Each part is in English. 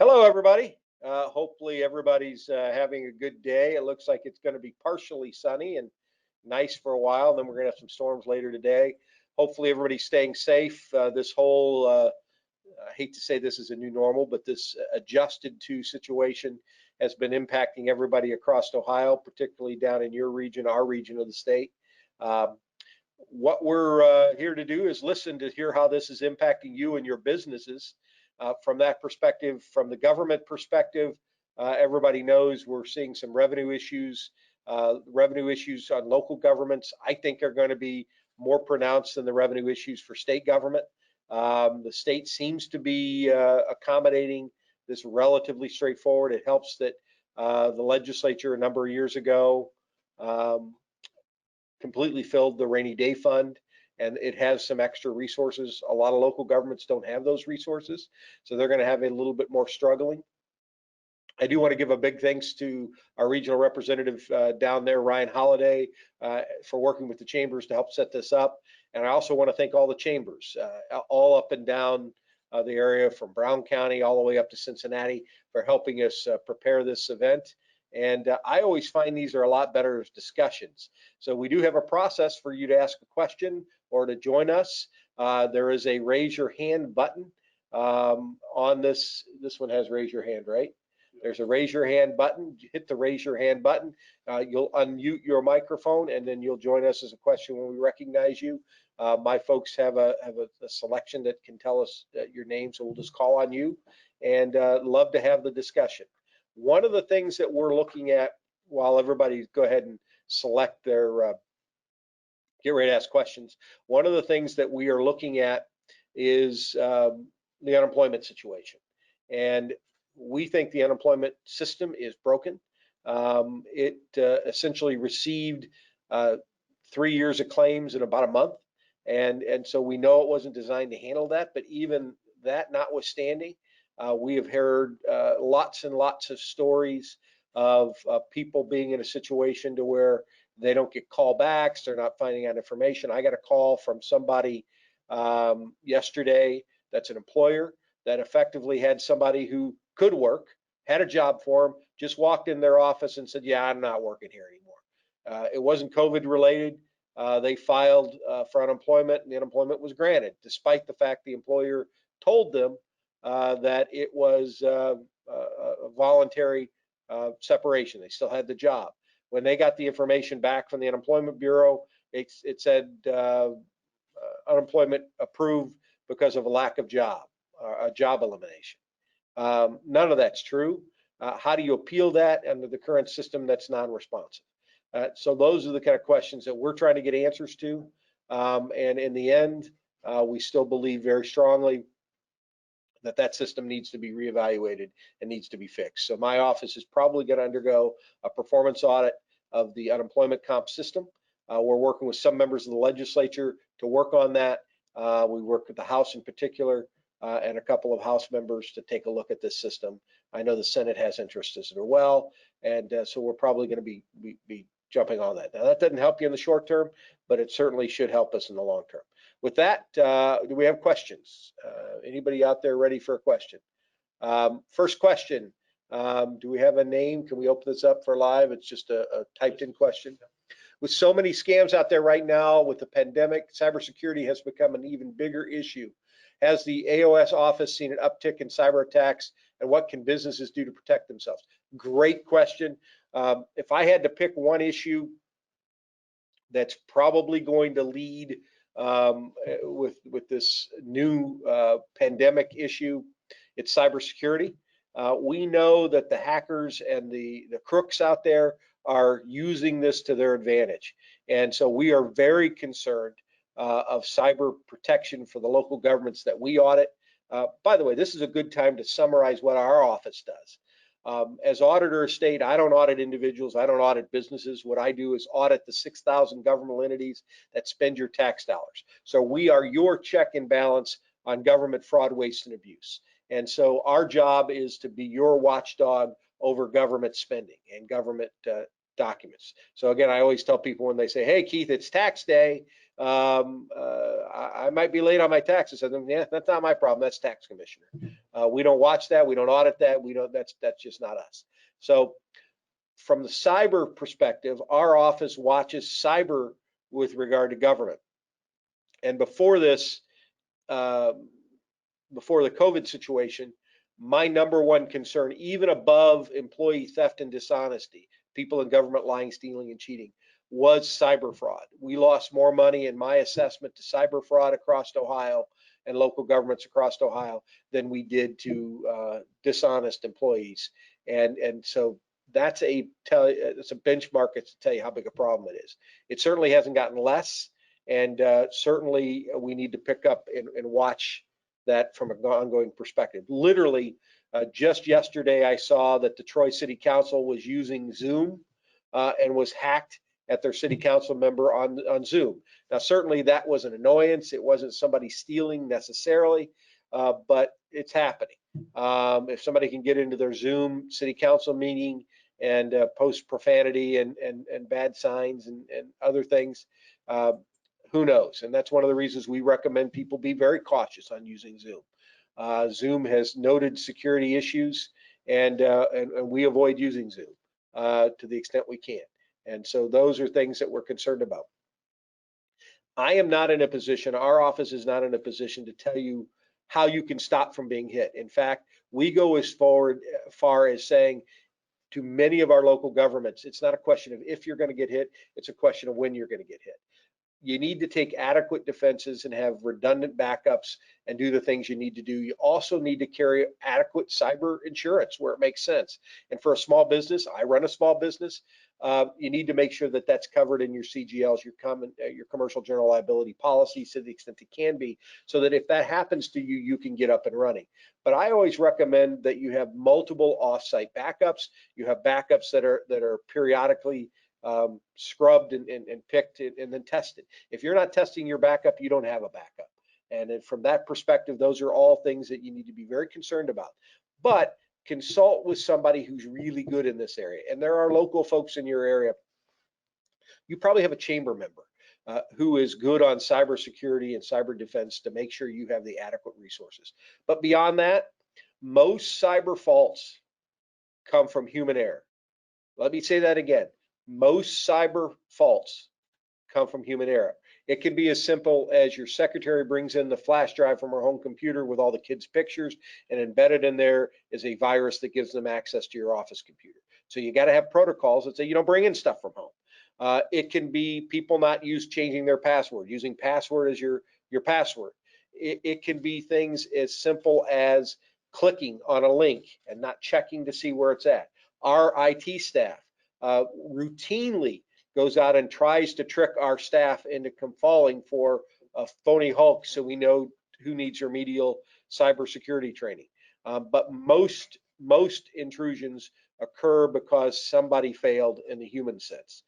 Hello, everybody. Hopefully everybody's having a good day. It looks like it's going to be partially sunny and nice for a while. Then we're going to have some storms later today. Hopefully everybody's staying safe. This whole, I hate to say this is a new normal, but this adjusted to situation has been impacting everybody across Ohio, particularly down in your region, our region of the state. Um, what we're here to do is listen to hear how this is impacting you and your businesses. From that perspective, from the government perspective, everybody knows we're seeing some revenue issues. Revenue issues on local governments, I think, are going to be more pronounced than the revenue issues for state government. The state seems to be accommodating this relatively straightforward. It helps that the legislature a number of years ago um, completely filled the rainy day fund, and it has some extra resources. A lot of local governments don't have those resources, so they're going to have a little bit more struggling. I do want to give a big thanks to our regional representative down there, Ryan Holiday, for working with the chambers to help set this up. And I also want to thank all the chambers, all up and down the area from Brown County all the way up to Cincinnati for helping us prepare this event. And I always find these are a lot better as discussions. So we do have a process for you to ask a question or to join us. There is a raise your hand button on this. This one has raise your hand, right? There's a raise your hand button. Hit the raise your hand button. You'll unmute your microphone, and then you'll join us as a question when we recognize you. My folks have a selection that can tell us your name, so we'll just call on you, and love to have the discussion. One of the things that we're looking at while everybody go ahead and select their get ready to ask questions. One of the things that we are looking at is the unemployment situation, and we think the unemployment system is broken. It essentially received 3 years of claims in about a month. And so we know it wasn't designed to handle that. But even that notwithstanding, we have heard lots and lots of stories of people being in a situation to where they don't get callbacks. They're not finding out information. I got a call from somebody yesterday that's an employer that effectively had somebody who could work, had a job for them, just walked in their office and said, yeah, I'm not working here anymore. It wasn't COVID related. They filed for unemployment, and the unemployment was granted, despite the fact the employer told them that it was a voluntary separation. They still had the job. When they got the information back from the Unemployment Bureau, it said unemployment approved because of a lack of job, a job elimination. None of that's true. How do you appeal that under the current system that's non-responsive? So those are the kind of questions that we're trying to get answers to. And in the end, we still believe very strongly that that system needs to be reevaluated and needs to be fixed. So my office is probably going to undergo a performance audit of the unemployment comp system. We're working with some members of the legislature to work on that. We work with the House in particular and a couple of House members to take a look at this system. I know the Senate has interest as well, and so we're probably going to be jumping on that. Now, that doesn't help you in the short term, but it certainly should help us in the long term. With that, do we have questions? Anybody out there ready for a question? First question, do we have a name? Can we open this up for live? It's just a typed in question. With so many scams out there right now with the pandemic, cybersecurity has become an even bigger issue. Has the AOS office seen an uptick in cyber attacks, and what can businesses do to protect themselves? Great question. If I had to pick one issue that's probably going to lead with this new pandemic issue, it's cybersecurity. We know that the hackers and the crooks out there are using this to their advantage. And so we are very concerned of cyber protection for the local governments that we audit. By the way, this is a good time to summarize what our office does. As auditor of state, I don't audit individuals, I don't audit businesses. What I do is audit the 6,000 governmental entities that spend your tax dollars. So we are your check and balance on government fraud, waste, and abuse. And so our job is to be your watchdog over government spending and government documents. So again, I always tell people when they say, hey, Keith, it's tax day, I might be late on my taxes. I think, yeah, that's not my problem. That's tax commissioner. We don't watch that. We don't audit that. We don't. That's just not us. So from the cyber perspective, our office watches cyber with regard to government. And before this, before the COVID situation, my number one concern, even above employee theft and dishonesty, people in government lying, stealing, and cheating, was cyber fraud. We lost more money in my assessment to cyber fraud across Ohio and local governments across Ohio than we did to dishonest employees. And so that's it's a benchmark to tell you how big a problem it is. It certainly hasn't gotten less, and certainly we need to pick up and watch that from an ongoing perspective. Literally, just yesterday, I saw that the Troy City Council was using Zoom and was hacked at their city council member on Zoom. Now, certainly that was an annoyance. It wasn't somebody stealing necessarily, but it's happening. If somebody can get into their Zoom city council meeting and post profanity and bad signs and other things, who knows? And that's one of the reasons we recommend people be very cautious on using Zoom. Zoom has noted security issues, and we avoid using Zoom to the extent we can. And so those are things that we're concerned about. I am not in a position, our office is not in a position to tell you how you can stop from being hit. In fact, we go as far as saying to many of our local governments, it's not a question of if you're going to get hit, it's a question of when you're going to get hit. You need to take adequate defenses and have redundant backups and do the things you need to do. You also need to carry adequate cyber insurance where it makes sense. And for a small business, I run a small business, you need to make sure that that's covered in your CGLs, your commercial general liability policies to the extent it can be, so that if that happens to you, you can get up and running. But I always recommend that you have multiple offsite backups. You have backups that are periodically scrubbed and picked and then tested. If you're not testing your backup, you don't have a backup. And then from that perspective, those are all things that you need to be very concerned about. But consult with somebody who's really good in this area. And there are local folks in your area. You probably have a chamber member who is good on cybersecurity and cyber defense to make sure you have the adequate resources. But beyond that, most cyber faults come from human error. Let me say that again. Most cyber faults come from human error. It can be as simple as your secretary brings in the flash drive from her home computer with all the kids' pictures, and embedded in there is a virus that gives them access to your office computer. So you got to have protocols that say you don't bring in stuff from home. It can be people not changing their password, using password as your password. It can be things as simple as clicking on a link and not checking to see where it's at. Our IT staff routinely goes out and tries to trick our staff into falling for a phony Hulk, so we know who needs remedial cybersecurity training. But most intrusions occur because somebody failed in the human sense.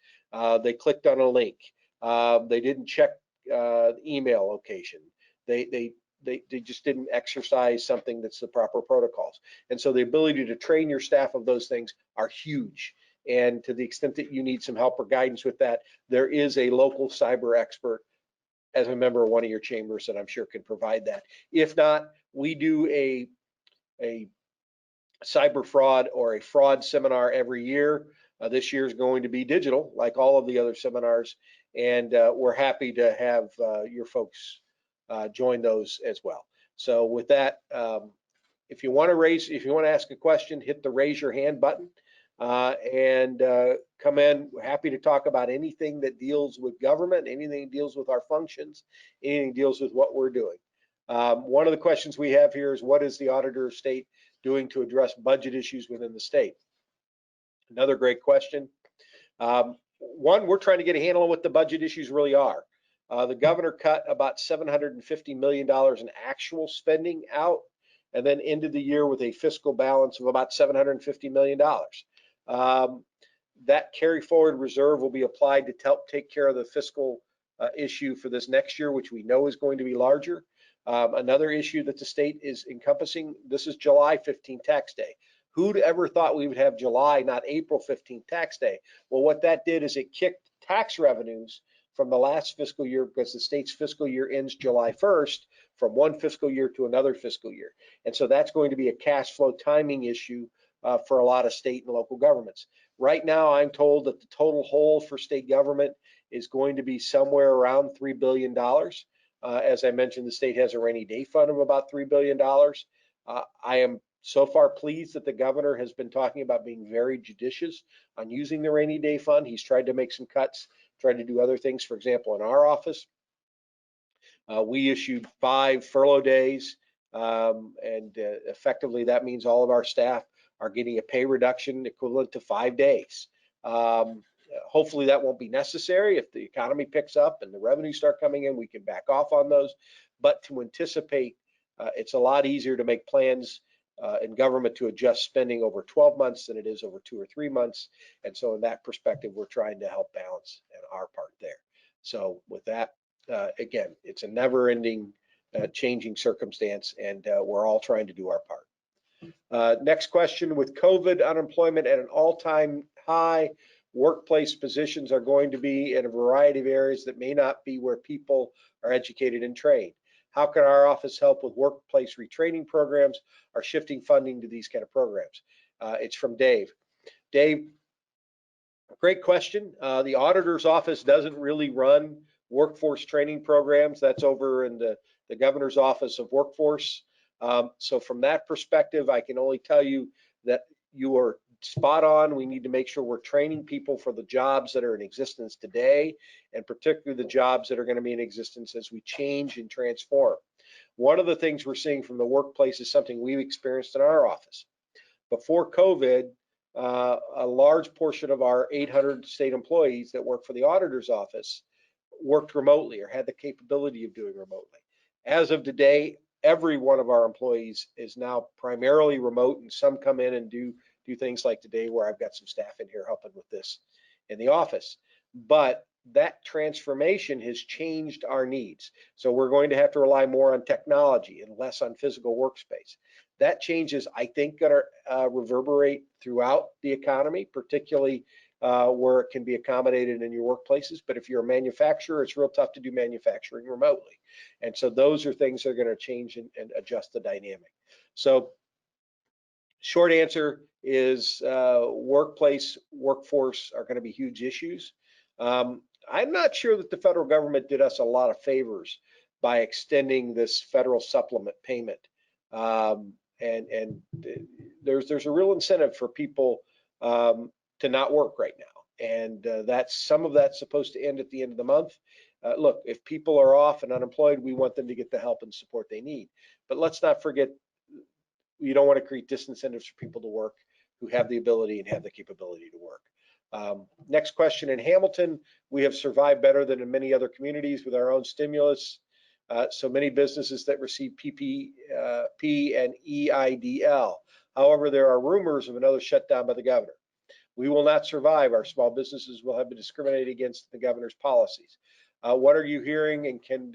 They clicked on a link. They didn't check email location. They just didn't exercise something that's the proper protocols. And so the ability to train your staff of those things are huge. And to the extent that you need some help or guidance with that, there is a local cyber expert as a member of one of your chambers that I'm sure can provide that. If not, we do a cyber fraud or a fraud seminar every year. This year is going to be digital, like all of the other seminars, and we're happy to have your folks join those as well. So with that, if you want to ask a question, hit the raise your hand button. And come in. We're happy to talk about anything that deals with government, anything that deals with our functions, anything that deals with what we're doing. One of the questions we have here is, what is the Auditor of State doing to address budget issues within the state? Another great question. One, we're trying to get a handle on what the budget issues really are. The governor cut about $750 million in actual spending out, and then ended the year with a fiscal balance of about $750 million. That carry forward reserve will be applied to help take care of the fiscal issue for this next year, which we know is going to be larger. Another issue that the state is encompassing, this is July 15th tax day. Who'd ever thought we would have July, not April 15th tax day? Well, what that did is it kicked tax revenues from the last fiscal year because the state's fiscal year ends July 1st from one fiscal year to another fiscal year. And so that's going to be a cash flow timing issue for a lot of state and local governments. Right now, I'm told that the total hole for state government is going to be somewhere around $3 billion. As I mentioned, the state has a rainy day fund of about $3 billion. I am so far pleased that the governor has been talking about being very judicious on using the rainy day fund. He's tried to make some cuts, tried to do other things. For example, in our office, we issued 5 furlough days, and effectively that means all of our staff are getting a pay reduction equivalent to 5 days. Hopefully that won't be necessary. If the economy picks up and the revenues start coming in, we can back off on those. But to anticipate, it's a lot easier to make plans in government to adjust spending over 12 months than it is over 2 or 3 months. And so in that perspective, we're trying to help balance our part there. So with that, again, it's a never-ending changing circumstance, and we're all trying to do our part. Next question: with COVID unemployment at an all-time high, workplace positions are going to be in a variety of areas that may not be where people are educated and trained. How can our office help with workplace retraining programs or shifting funding to these kind of programs? It's from Dave. Dave, great question. The auditor's office doesn't really run workforce training programs. That's over in the governor's office of workforce. So from that perspective, I can only tell you that you are spot on. We need to make sure we're training people for the jobs that are in existence today, and particularly the jobs that are going to be in existence as we change and transform. One of the things we're seeing from the workplace is something we've experienced in our office. Before COVID, a large portion of our 800 state employees that work for the auditor's office worked remotely or had the capability of doing remotely. As of today, every one of our employees is now primarily remote, and some come in and do things like today where I've got some staff in here helping with this in the office. But that transformation has changed our needs. So we're going to have to rely more on technology and less on physical workspace. That change is, I think, going to reverberate throughout the economy, particularly where it can be accommodated in your workplaces. But if you're a manufacturer, it's real tough to do manufacturing remotely. And so those are things that are going to change and adjust the dynamic. So short answer is workplace, workforce are going to be huge issues. I'm not sure that the federal government did us a lot of favors by extending this federal supplement payment. And there's a real incentive for people to not work right now. And some of that's supposed to end at the end of the month. Look, if people are off and unemployed, we want them to get the help and support they need. But let's not forget, you don't want to create disincentives for people to work who have the ability and have the capability to work. Next question: in Hamilton, we have survived better than in many other communities with our own stimulus. So many businesses that receive PPP and EIDL. However, there are rumors of another shutdown by the governor. We will not survive. Our small businesses will have been discriminated against the governor's policies. What are you hearing, and can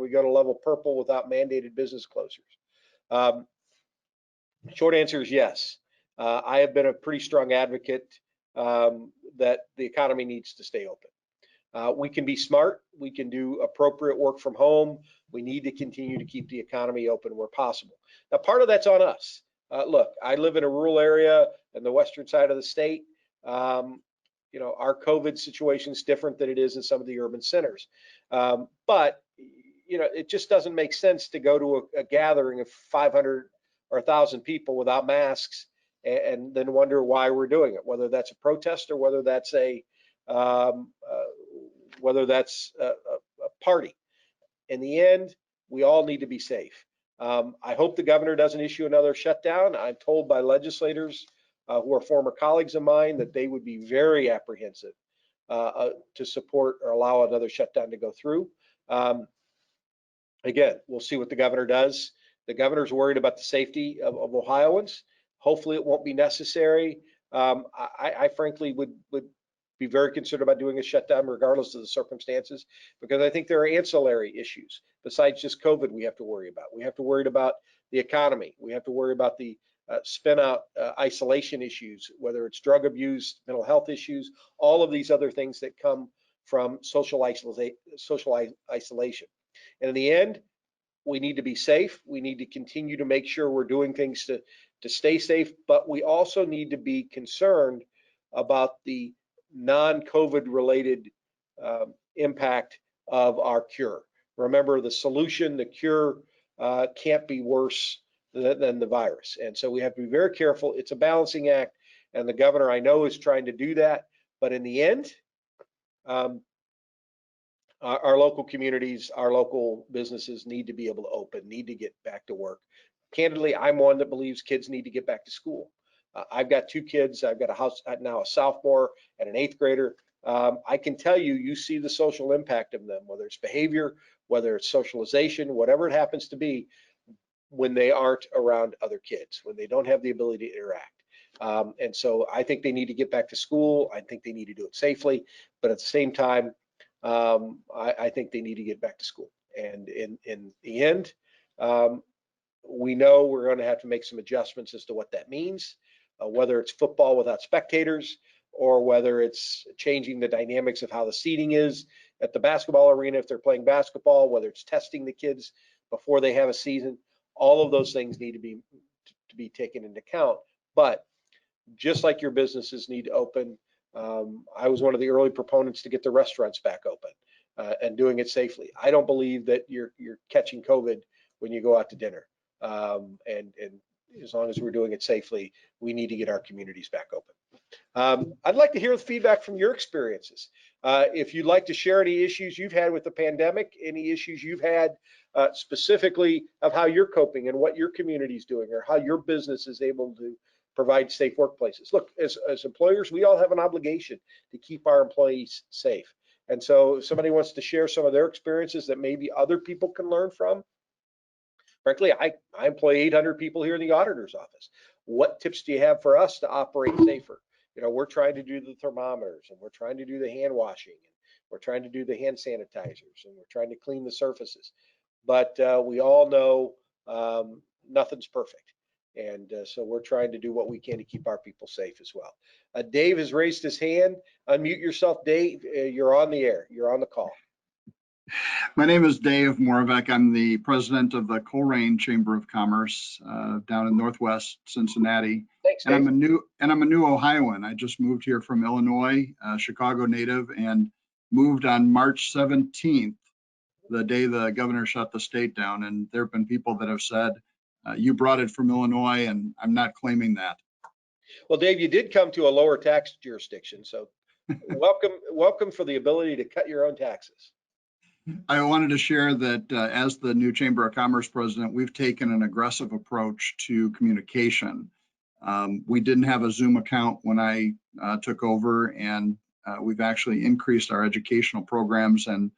we go to level purple without mandated business closures? Short answer is yes. I have been a pretty strong advocate that the economy needs to stay open. We can be smart. We can do appropriate work from home. We need to continue to keep the economy open where possible. Now, part of that's on us. Look, I live in a rural area in the western side of the state. Our COVID situation is different than it is in some of the urban centers. But it just doesn't make sense to go to a gathering of 500 or 1,000 people without masks and then wonder why we're doing it, whether that's a protest or whether that's a party. In the end, we all need to be safe. I hope the governor doesn't issue another shutdown. I'm told by legislators who are former colleagues of mine that they would be very apprehensive to support or allow another shutdown to go through. Again, we'll see what the governor does. The governor's worried about the safety of Ohioans. Hopefully it won't be necessary. I frankly would be very concerned about doing a shutdown regardless of the circumstances, because I think there are ancillary issues besides just COVID we have to worry about. We have to worry about the economy. We have to worry about the spin out isolation issues, whether it's drug abuse, mental health issues, all of these other things that come from social isolation. And in the end, we need to be safe. We need to continue to make sure we're doing things to stay safe, but we also need to be concerned about the non-COVID related impact of our cure. Remember, the solution, the cure can't be worse than the virus. And so we have to be very careful. It's a balancing act, and the governor, I know, is trying to do that. But in the end, our local communities, our local businesses need to be able to open, need to get back to work. Candidly, I'm one that believes kids need to get back to school. I've got 2 kids. I've got a house now, a sophomore and an 8th grader. I can tell you, you see the social impact of them, whether it's behavior, whether it's socialization, whatever it happens to be, when they aren't around other kids, when they don't have the ability to interact. And so I think they need to get back to school. I think they need to do it safely, but at the same time, I think they need to get back to school. And in the end, we know we're going to have to make some adjustments as to what that means, whether it's football without spectators, or whether it's changing the dynamics of how the seating is at the basketball arena if they're playing basketball, whether it's testing the kids before they have a season. All of those things need to be taken into account. But just like your businesses need to open, I was one of the early proponents to get the restaurants back open and doing it safely. I don't believe that you're catching COVID when you go out to dinner. And as long as we're doing it safely, we need to get our communities back open. I'd like to hear the feedback from your experiences. If you'd like to share any issues you've had with the pandemic, any issues you've had specifically of how you're coping and what your community is doing, or how your business is able to provide safe workplaces. Look, as employers, we all have an obligation to keep our employees safe. And so if somebody wants to share some of their experiences that maybe other people can learn from. Frankly, I employ 800 people here in the auditor's office. What tips do you have for us to operate safer? You know, we're trying to do the thermometers, and we're trying to do the hand washing, and we're trying to do the hand sanitizers, and we're trying to clean the surfaces. But we all know nothing's perfect. And so we're trying to do what we can to keep our people safe as well. Dave has raised his hand. Unmute yourself, Dave. You're on the air. You're on the call. My name is Dave Moravec. I'm the president of the Coleraine Chamber of Commerce down in Northwest Cincinnati. Thanks, Dave. And I'm a new Ohioan. I just moved here from Illinois, Chicago native, and moved on March 17th, the day the governor shut the state down. And there have been people that have said, you brought it from Illinois, and I'm not claiming that. Well, Dave, you did come to a lower tax jurisdiction, so welcome for the ability to cut your own taxes. I wanted to share that as the new Chamber of Commerce president, we've taken an aggressive approach to communication. We didn't have a Zoom account when I took over, and we've actually increased our educational programs and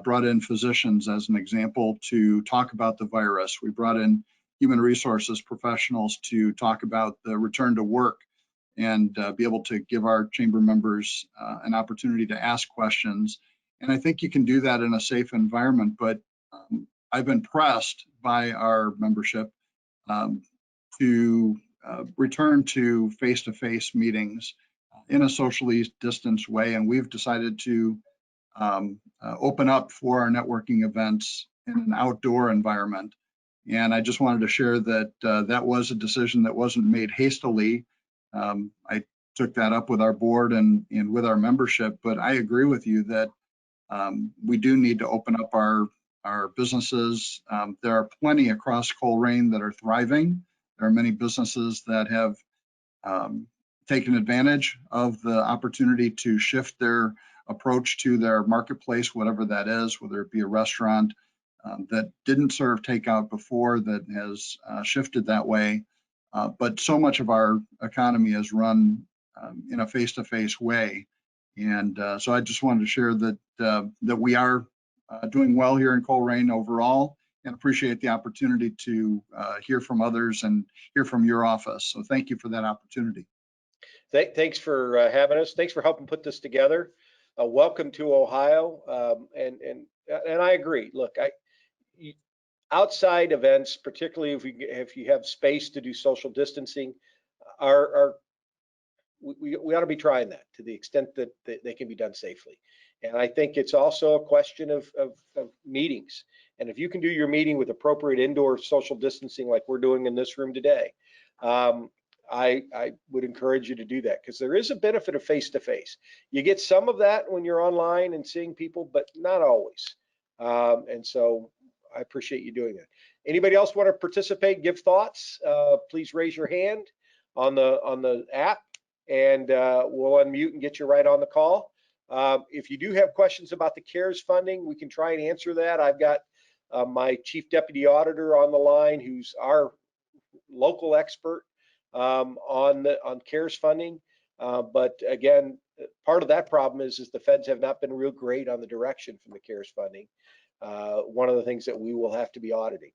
brought in physicians as an example to talk about the virus. We brought in human resources professionals to talk about the return to work and be able to give our chamber members an opportunity to ask questions. And I think you can do that in a safe environment, but I've been pressed by our membership to return to face-to-face meetings in a socially distanced way. And we've decided to open up for our networking events in an outdoor environment. And I just wanted to share that that was a decision that wasn't made hastily. I took that up with our board and with our membership, but I agree with you that we do need to open up our businesses. There are plenty across Coleraine that are thriving. There are many businesses that have taken advantage of the opportunity to shift their approach to their marketplace, whatever that is, whether it be a restaurant that didn't serve takeout before that has shifted that way. But so much of our economy is run in a face-to-face way. And so I just wanted to share that that we are doing well here in Coleraine overall, and appreciate the opportunity to hear from others and hear from your office. So thank you for that opportunity. Thanks for having us. Thanks for helping put this together. Welcome to Ohio. And I agree. Look, outside events, particularly if you have space to do social distancing, we ought to be trying that to the extent that they can be done safely. And I think it's also a question of meetings. And if you can do your meeting with appropriate indoor social distancing like we're doing in this room today, I would encourage you to do that, because there is a benefit of face-to-face. You get some of that when you're online and seeing people, but not always. And so I appreciate you doing that. Anybody else want to participate, give thoughts? Please raise your hand on the app, and we'll unmute and get you right on the call. If you do have questions about the CARES funding, we can try and answer that. I've got my Chief Deputy Auditor on the line, who's our local expert on CARES funding. But again, part of that problem is the feds have not been real great on the direction from the CARES funding. One of the things that we will have to be auditing.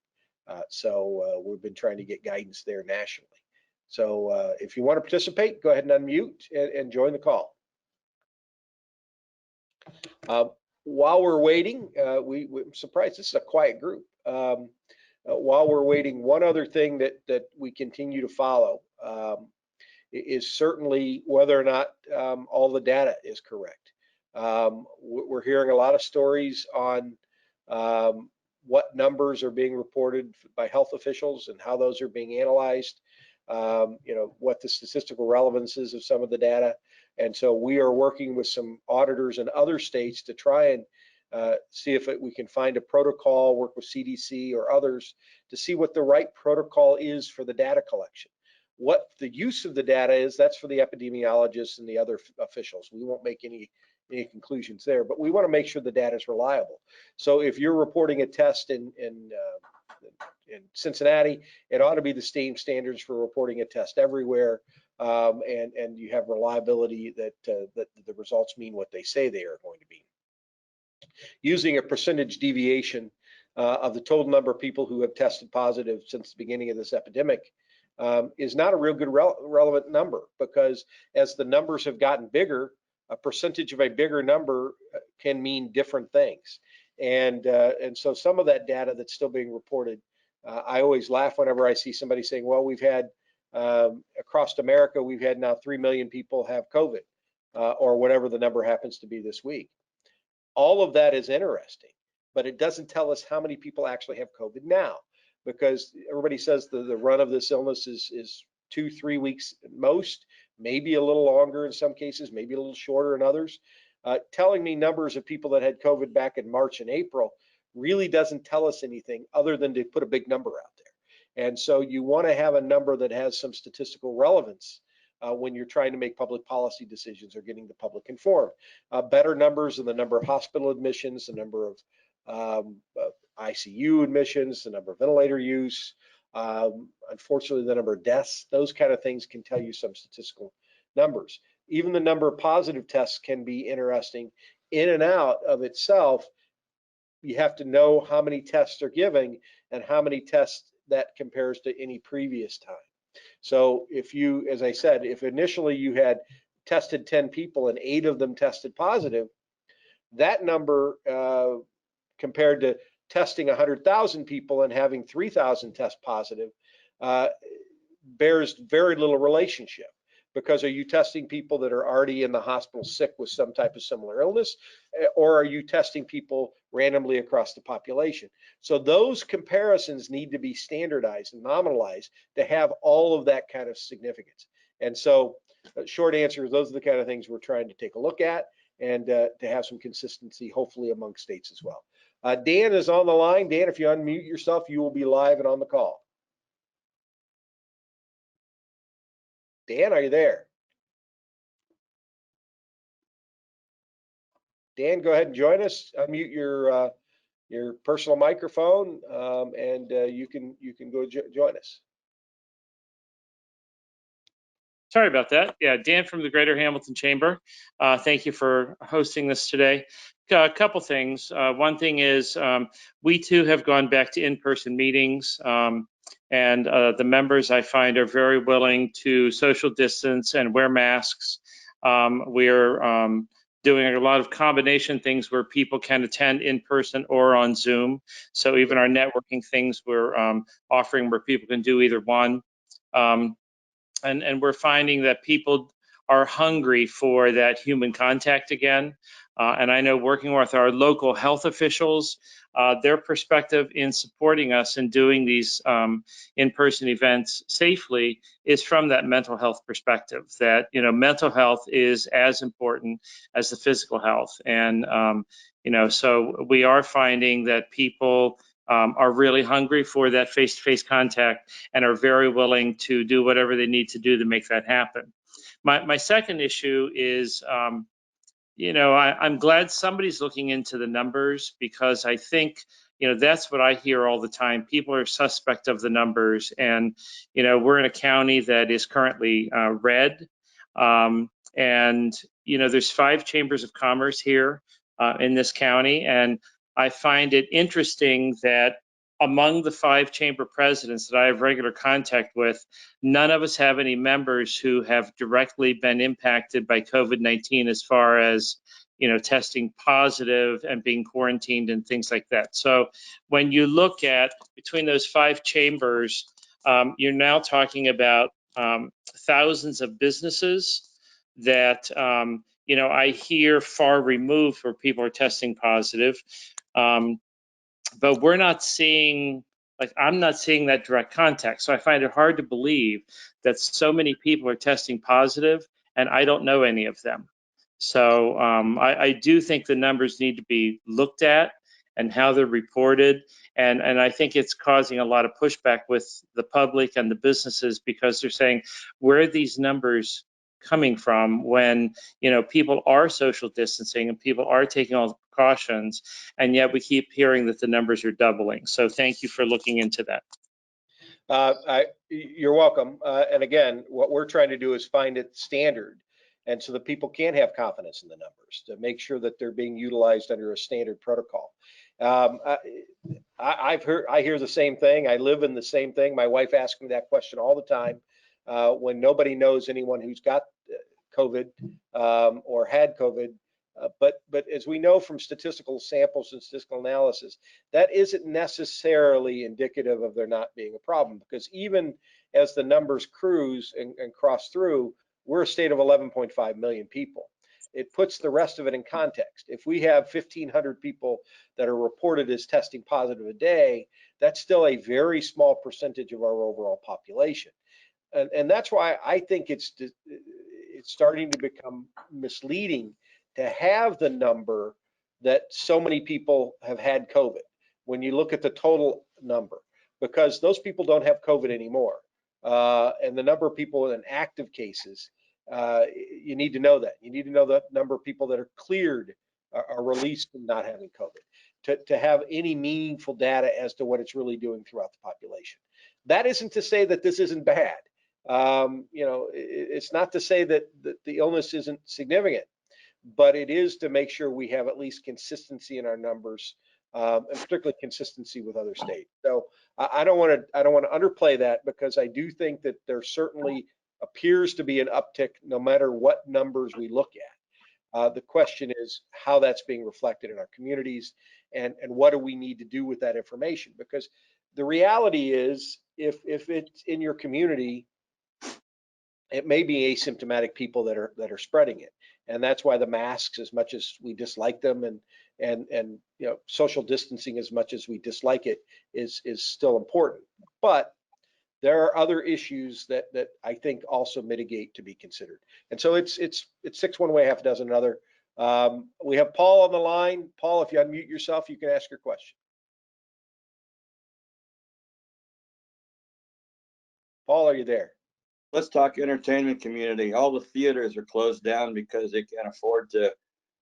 So we've been trying to get guidance there nationally. So if you want to participate, go ahead and unmute and join the call. While we're waiting, I'm surprised this is a quiet group. While we're waiting, one other thing that we continue to follow is certainly whether or not all the data is correct. We're hearing a lot of stories on what numbers are being reported by health officials and how those are being analyzed, what the statistical relevance is of some of the data. And so we are working with some auditors in other states to try and see if we can find a protocol, work with CDC or others to see what the right protocol is for the data collection. What the use of the data is, that's for the epidemiologists and the other officials. We won't make any conclusions there, but we want to make sure the data is reliable. So if you're reporting a test in Cincinnati, it ought to be the same standards for reporting a test everywhere, and you have reliability that the results mean what they say they are going to be. Using a percentage deviation of the total number of people who have tested positive since the beginning of this epidemic is not a real good relevant number, because as the numbers have gotten bigger, a percentage of a bigger number can mean different things. And so some of that data that's still being reported, I always laugh whenever I see somebody saying, well, we've had across America, we've had now 3 million people have COVID, or whatever the number happens to be this week. All of that is interesting, but it doesn't tell us how many people actually have COVID now, because everybody says the run of this illness is 2-3 weeks at most, maybe a little longer in some cases, maybe a little shorter in others. Telling me numbers of people that had COVID back in March and April really doesn't tell us anything other than to put a big number out there. And so you want to have a number that has some statistical relevance when you're trying to make public policy decisions or getting the public informed. Better numbers than the number of hospital admissions, the number of ICU admissions, the number of ventilator use, unfortunately the number of deaths, those kind of things can tell you some statistical numbers. Even the number of positive tests can be interesting in and out of itself. You have to know how many tests they're giving and how many tests that compares to any previous time. So if you, as I said, if initially you had tested 10 people and 8 of them tested positive, that number compared to testing 100,000 people and having 3,000 test positive bears very little relationship. Because are you testing people that are already in the hospital sick with some type of similar illness, or are you testing people randomly across the population? So those comparisons need to be standardized and nominalized to have all of that kind of significance. And so short answer is those are the kind of things we're trying to take a look at, and to have some consistency, hopefully among states as well. Dan is on the line. Dan, if you unmute yourself, you will be live and on the call. Dan, are you there? Dan, go ahead and join us. Unmute your personal microphone, and you can go join us. Sorry about that. Yeah, Dan from the Greater Hamilton Chamber. Thank you for hosting this today. A couple things. One thing is we too have gone back to in-person meetings, and the members I find are very willing to social distance and wear masks. We're doing a lot of combination things where people can attend in person or on Zoom. So even our networking things we're offering where people can do either one. And we're finding that people are hungry for that human contact again. And I know working with our local health officials, their perspective in supporting us in doing these in-person events safely is from that mental health perspective, that, you know, mental health is as important as the physical health. And, you know, so we are finding that people are really hungry for that face-to-face contact and are very willing to do whatever they need to do to make that happen. My second issue is, you know, I'm glad somebody's looking into the numbers, because I think, you know, that's what I hear all the time. People are suspect of the numbers, and, you know, we're in a county that is currently red, and, you know, there's 5 chambers of commerce here in this county, and I find it interesting that among the 5 chamber presidents that I have regular contact with, none of us have any members who have directly been impacted by COVID-19 as far as, you know, testing positive and being quarantined and things like that. So when you look at between those 5 chambers, you're now talking about thousands of businesses that, you know, I hear far removed where people are testing positive. But we're not seeing, like, I'm not seeing that direct contact. So I find it hard to believe that so many people are testing positive and I don't know any of them. So I do think the numbers need to be looked at and how they're reported. And I think it's causing a lot of pushback with the public and the businesses, because they're saying, where are these numbers coming from when, you know, people are social distancing and people are taking all the precautions, and yet we keep hearing that the numbers are doubling. So thank you for looking into that. You're welcome. And again, what we're trying to do is find it standard, and so that people can have confidence in the numbers, to make sure that they're being utilized under a standard protocol. I hear the same thing. I live in the same thing. My wife asks me that question all the time when nobody knows anyone who's got COVID or had COVID. But as we know from statistical samples and statistical analysis, that isn't necessarily indicative of there not being a problem, because even as the numbers cruise and cross through, we're a state of 11.5 million people. It puts the rest of it in context. If we have 1,500 people that are reported as testing positive a day, that's still a very small percentage of our overall population. And that's why I think it's starting to become misleading to have the number that so many people have had COVID when you look at the total number, because those people don't have COVID anymore. And the number of people in active cases, you need to know that. You need to know the number of people that are cleared, are released from not having COVID, to have any meaningful data as to what it's really doing throughout the population. That isn't to say that this isn't bad. You know, it's not to say that the illness isn't significant, but it is to make sure we have at least consistency in our numbers, and particularly consistency with other states. So I don't want to underplay that, because I do think that there certainly appears to be an uptick no matter what numbers we look at. The question is how that's being reflected in our communities, and what do we need to do with that information? Because the reality is, if it's in your community, it may be asymptomatic people that are spreading it, and that's why the masks, as much as we dislike them, and you know, social distancing, as much as we dislike it, is still important. But there are other issues that I think also mitigate to be considered. And so it's 6 one way, half a dozen another. We have Paul on the line. Paul, if you unmute yourself, you can ask your question. Paul, are you there? Let's talk entertainment community. All the theaters are closed down because they can't afford to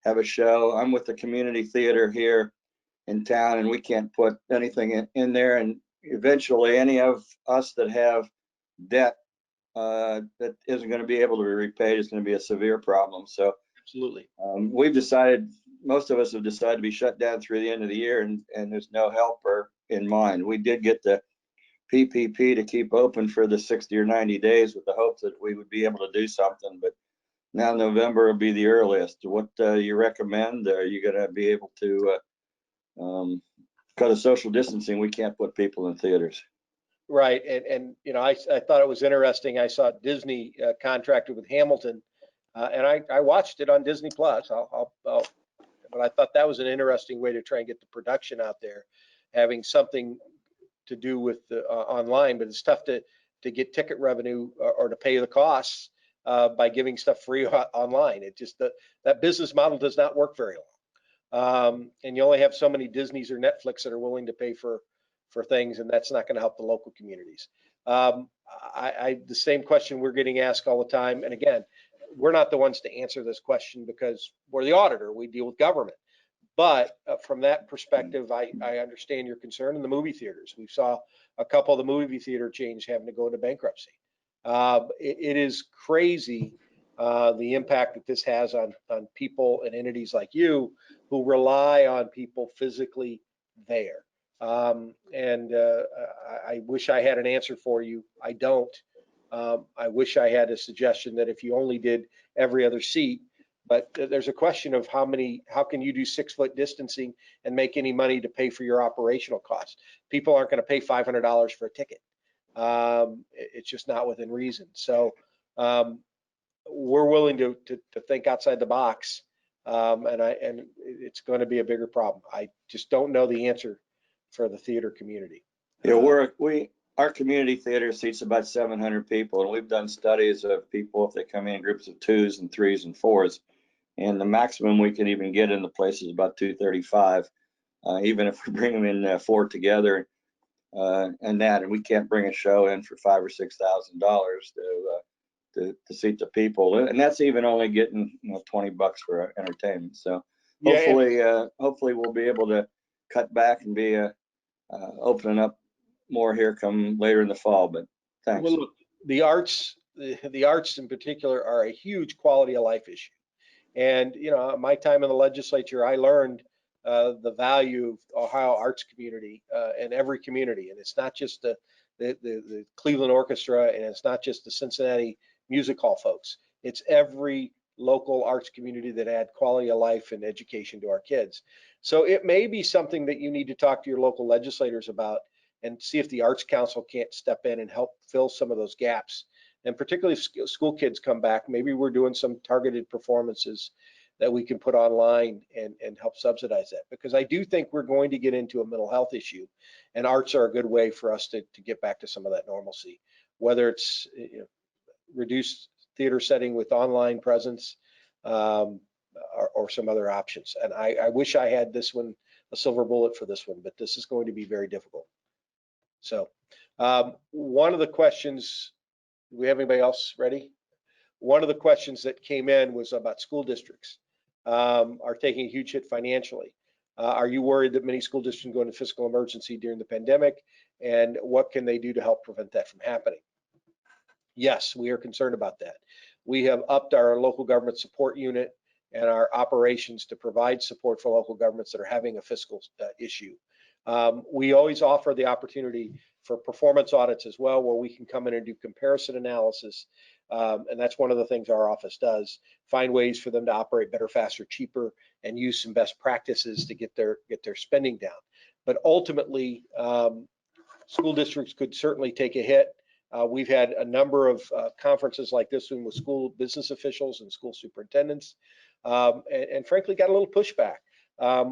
have a show. I'm with the community theater here in town, and we can't put anything in there. And eventually, any of us that have debt that isn't going to be able to be repaid is going to be a severe problem. So Absolutely. We've decided, most of us have decided to be shut down through the end of the year, and there's no helper in mind. We did get the PPP to keep open for the 60 or 90 days with the hope that we would be able to do something, but now November will be the earliest. What you recommend? Are you going to be able to, because of social distancing, we can't put people in theaters. Right, and you know, I thought it was interesting. I saw Disney contracted with Hamilton, and I watched it on Disney Plus. I'll but I thought that was an interesting way to try and get the production out there, having something to do with the online, but it's tough to get ticket revenue or to pay the costs by giving stuff free online. It just, that business model does not work very long. And you only have so many Disneys or Netflix that are willing to pay for things, and that's not going to help the local communities. The same question we're getting asked all the time, and again, we're not the ones to answer this question because we're the auditor. We deal with government. But from that perspective, I understand your concern in the movie theaters. We saw a couple of the movie theater chains having to go into bankruptcy. It is crazy the impact that this has on people and entities like you who rely on people physically there. I wish I had an answer for you. I don't. I wish I had a suggestion that if you only did every other seat, but there's a question of how can you do 6-foot distancing and make any money to pay for your operational costs? People aren't going to pay $500 for a ticket. It's just not within reason. So we're willing to think outside the box, and it's going to be a bigger problem. I just don't know the answer for the theater community. Yeah, our community theater seats about 700 people, and we've done studies of people if they come in groups of 2s and 3s and 4s, and the maximum we can even get in the place is about 235. Even if we bring them in 4 together, and we can't bring a show in for $5,000 or $6,000 to seat the people, and that's even only getting $20 for entertainment. So hopefully we'll be able to cut back and be opening up more here come later in the fall. But thanks. Well, look, the arts in particular are a huge quality of life issue. And my time in the legislature, I learned the value of Ohio arts community in every community. And it's not just the Cleveland Orchestra, and it's not just the Cincinnati Music Hall folks. It's every local arts community that add quality of life and education to our kids. So it may be something that you need to talk to your local legislators about and see if the Arts Council can't step in and help fill some of those gaps. And particularly if school kids come back, maybe we're doing some targeted performances that we can put online and help subsidize that. Because I do think we're going to get into a mental health issue, and arts are a good way for us to get back to some of that normalcy, whether it's reduced theater setting with online presence or some other options. And I wish I had this one, a silver bullet for this one, but this is going to be very difficult. So one of the questions, do we have anybody else ready? One of the questions that came in was about school districts are taking a huge hit financially. Are you worried that many school districts go into fiscal emergency during the pandemic, and what can they do to help prevent that from happening? Yes, we are concerned about that. We have upped our local government support unit and our operations to provide support for local governments that are having a fiscal issue. We always offer the opportunity for performance audits as well, where we can come in and do comparison analysis. And that's one of the things our office does, find ways for them to operate better, faster, cheaper, and use some best practices to get their spending down. But ultimately, school districts could certainly take a hit. We've had a number of conferences like this one with school business officials and school superintendents, and frankly got a little pushback.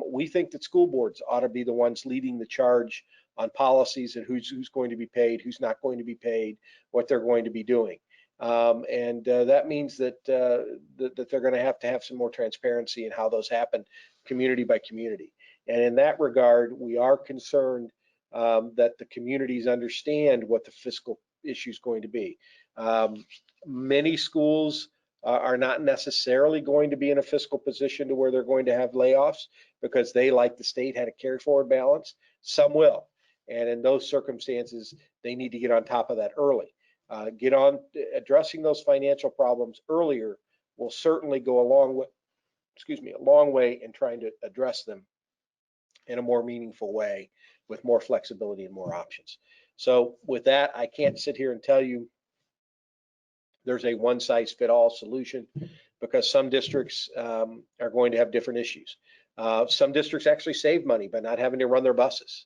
We think that school boards ought to be the ones leading the charge on policies and who's going to be paid, who's not going to be paid, what they're going to be doing. And that means that that they're going to have some more transparency in how those happen, community by community. And in that regard, we are concerned that the communities understand what the fiscal issue is going to be. Many schools are not necessarily going to be in a fiscal position to where they're going to have layoffs because they, like the state, had a carry forward balance. Some will. And in those circumstances, they need to get on top of that early. Get on addressing those financial problems earlier will certainly go a long way in trying to address them in a more meaningful way with more flexibility and more options. So with that, I can't sit here and tell you there's a one-size-fits-all solution because some districts are going to have different issues. Some districts actually save money by not having to run their buses.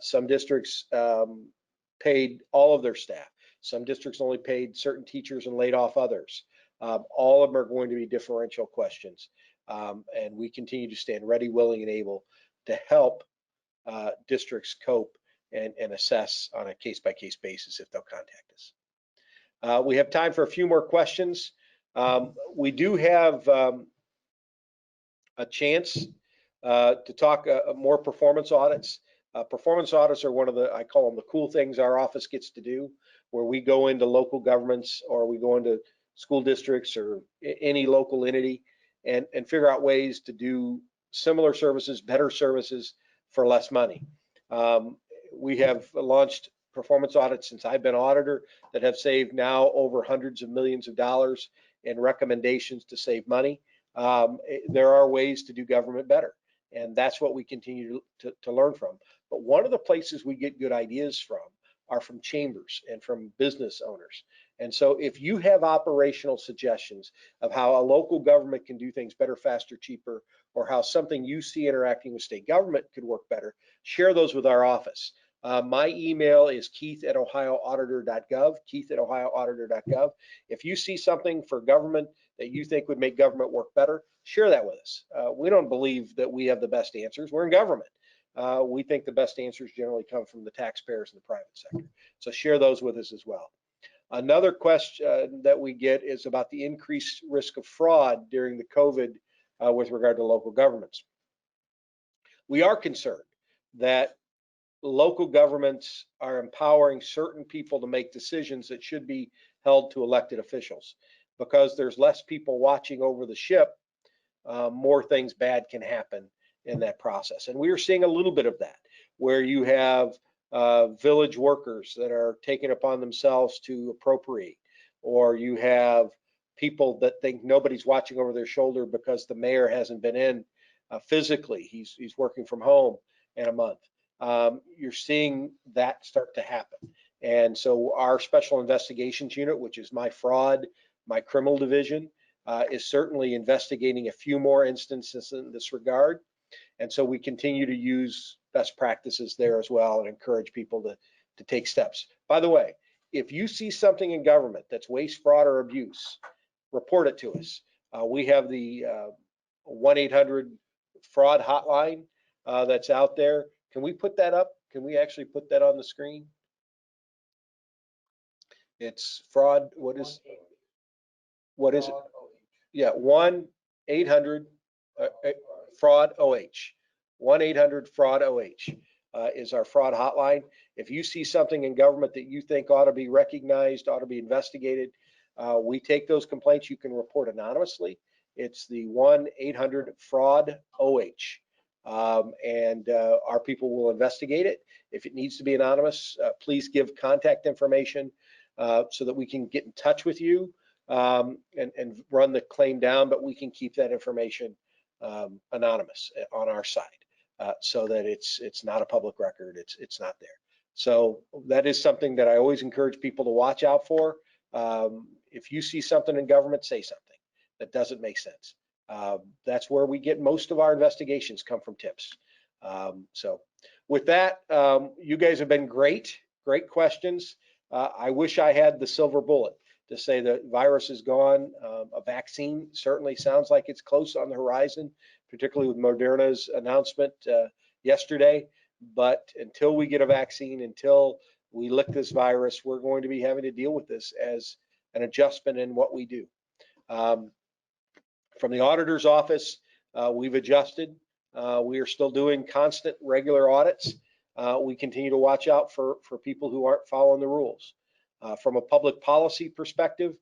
Some districts paid all of their staff. Some districts only paid certain teachers and laid off others. All of them are going to be differential questions. And we continue to stand ready, willing, and able to help districts cope and assess on a case-by-case basis if they'll contact us. We have time for a few more questions. We do have a chance to talk more performance audits. Performance audits are one of the, I call them the cool things our office gets to do, where we go into local governments or we go into school districts or any local entity and figure out ways to do similar services, better services for less money. We have launched performance audits since I've been auditor that have saved now over hundreds of millions of dollars in recommendations to save money. There are ways to do government better, and that's what we continue to learn from. But one of the places we get good ideas from are from chambers and from business owners. And so if you have operational suggestions of how a local government can do things better, faster, cheaper, or how something you see interacting with state government could work better, share those with our office. My email is keith@ohioauditor.gov, keith@ohioauditor.gov. If you see something for government that you think would make government work better, share that with us. We don't believe that we have the best answers. We're in government. We think the best answers generally come from the taxpayers in the private sector. So share those with us as well. Another question that we get is about the increased risk of fraud during the COVID with regard to local governments. We are concerned that local governments are empowering certain people to make decisions that should be held to elected officials. Because there's less people watching over the ship, more things bad can happen in that process. And we are seeing a little bit of that, where you have village workers that are taking upon themselves to appropriate, or you have people that think nobody's watching over their shoulder because the mayor hasn't been in physically. He's working from home in a month. You're seeing that start to happen. And so our special investigations unit, which is my criminal division, is certainly investigating a few more instances in this regard. And so we continue to use best practices there as well and encourage people to take steps. By the way, if you see something in government that's waste, fraud, or abuse, report it to us. We have the 1-800 fraud hotline that's out there. Can we put that up? Can we actually put that on the screen? It's fraud. What is it? Yeah, 1-800 fraud OH. 1-800 fraud OH is our fraud hotline. If you see something in government that you think ought to be recognized, ought to be investigated, we take those complaints. You can report anonymously. It's the 1-800 fraud OH. And our people will investigate it. If it needs to be anonymous, please give contact information so that we can get in touch with you and run the claim down, but we can keep that information anonymous on our side so that it's not a public record. It's not there. So that is something that I always encourage people to watch out for. If you see something in government, say something that doesn't make sense. That's where we get most of our investigations come from tips. So with that, you guys have been great questions. I wish I had the silver bullet to say the virus is gone. A vaccine certainly sounds like it's close on the horizon, particularly with Moderna's announcement yesterday. But until we get a vaccine, until we lick this virus, we're going to be having to deal with this as an adjustment in what we do. From the auditor's office, we've adjusted. We are still doing constant regular audits. We continue to watch out for people who aren't following the rules. From a public policy perspective,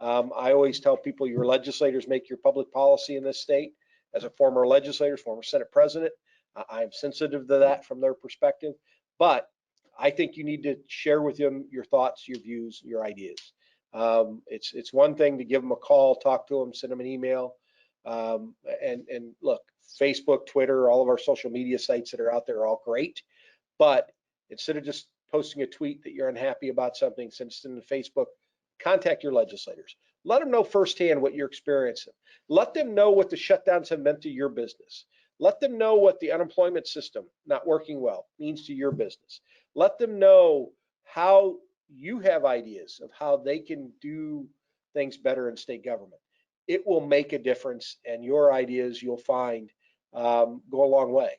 I always tell people your legislators make your public policy in this state. As a former legislator, former Senate president, I'm sensitive to that from their perspective. But I think you need to share with them your thoughts, your views, your ideas. It's one thing to give them a call, talk to them, send them an email. And look, Facebook, Twitter, all of our social media sites that are out there are all great. But instead of just posting a tweet that you're unhappy about something, send it to Facebook, contact your legislators. Let them know firsthand what you're experiencing. Let them know what the shutdowns have meant to your business. Let them know what the unemployment system not working well means to your business. Let them know how you have ideas of how they can do things better in state government. it will make a difference, and your ideas, you'll find, go a long way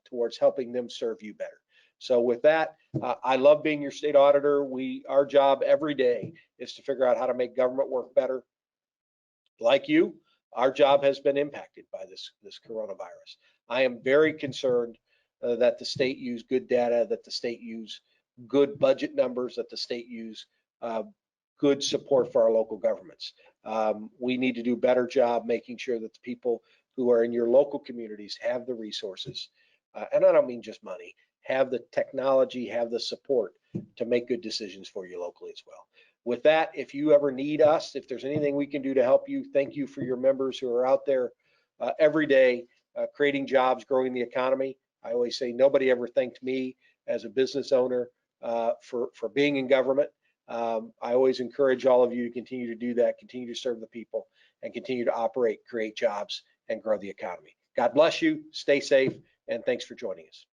towards helping them serve you better. So with that, I love being your state auditor. Our job every day is to figure out how to make government work better. Like you, our job has been impacted by this coronavirus. I am very concerned that the state use good data, that the state use good budget numbers, that the state use good support for our local governments. We need to do a better job making sure that the people who are in your local communities have the resources, and I don't mean just money, have the technology, have the support to make good decisions for you locally as well. With that, if you ever need us, if there's anything we can do to help you, thank you for your members who are out there every day creating jobs, growing the economy. I always say nobody ever thanked me as a business owner for being in government. I always encourage all of you to continue to do that, continue to serve the people, and continue to operate, create jobs, and grow the economy. God bless you, stay safe, and thanks for joining us.